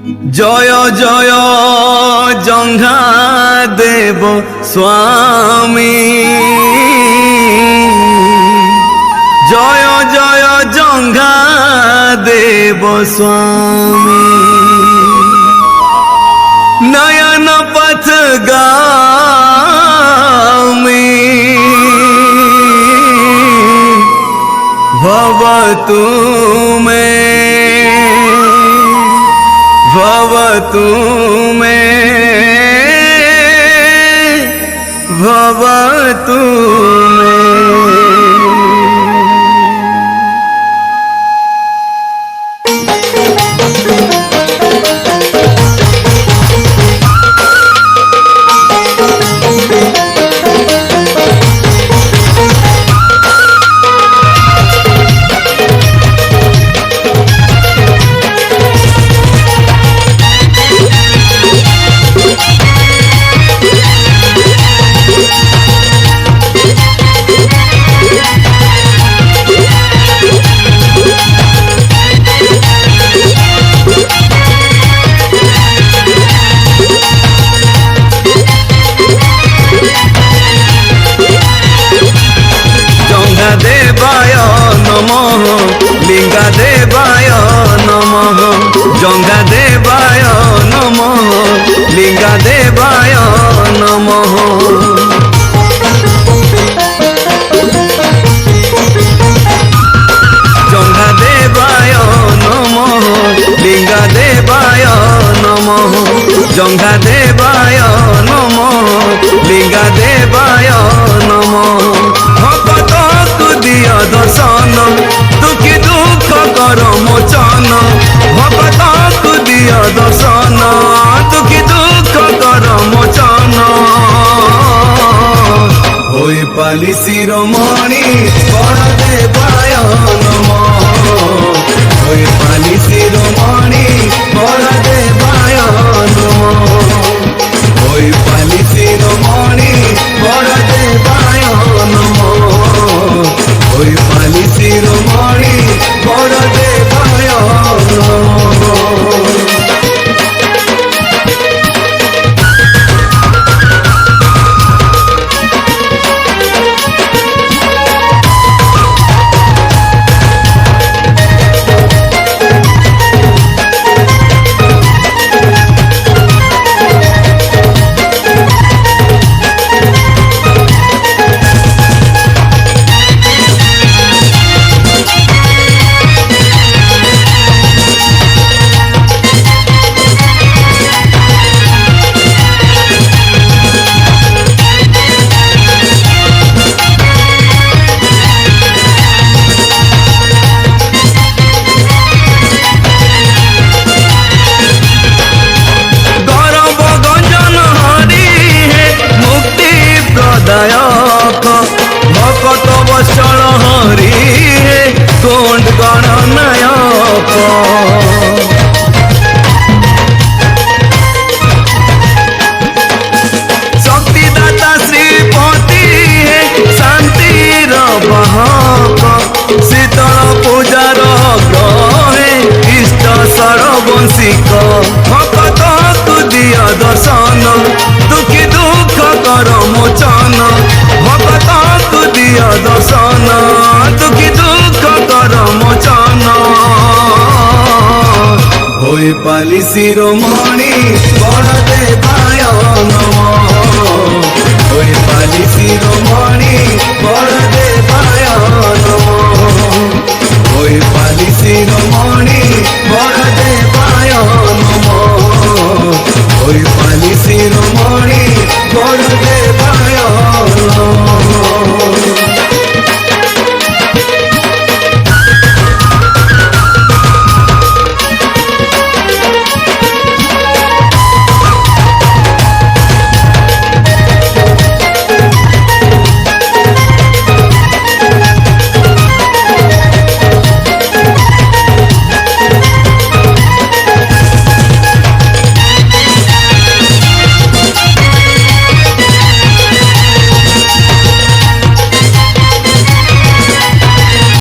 जय जय जंघा देव स्वामी, जय जय जंघा देव स्वामी। नयन पथ गामी भवतु में भवतु में। देवाय नमः लिंगा देवाय नमः, जंगा देवाय नमः लिंगा देवाय नमः। जंगा देवाय नमः लिंगा देवाय नमः, जंगा देवाय नमः लिंगा देवाय नमः। दिया दर्शन दुखी दुख कर मोचन, भगत को दिया दर्शन दुखी दुख कर मोचन। होई पाली शिरोमणि बड़ देवाय नमः, होई पाली शिरोमणि बड़ देवाय नमः, होई पाली शिरोमणि बड़ देवाय नमः, होई पाली शिरोमणि बड़ देवाय नमः। भक्त वत्सल हरि हे गोंड गणनायक, शक्तिदाता श्रीपति हे शांतिर वाहक, शीतल पूजार ग्रहे इष्ट सर्वंशिक। भक्त को दिया दर्शन दुखी दुख कर मोचन, भक्त को दिया दर्शन दुखी दुख कर मोचन। होई पाली शिरोमणि बड़ देवाय नमः, होई पाली शिरोमणि बड़ देवाय नमः, होई पाली शिरोमणि बड़ देवाय नमः, होई पाली शिरोमणि बड़ देवाय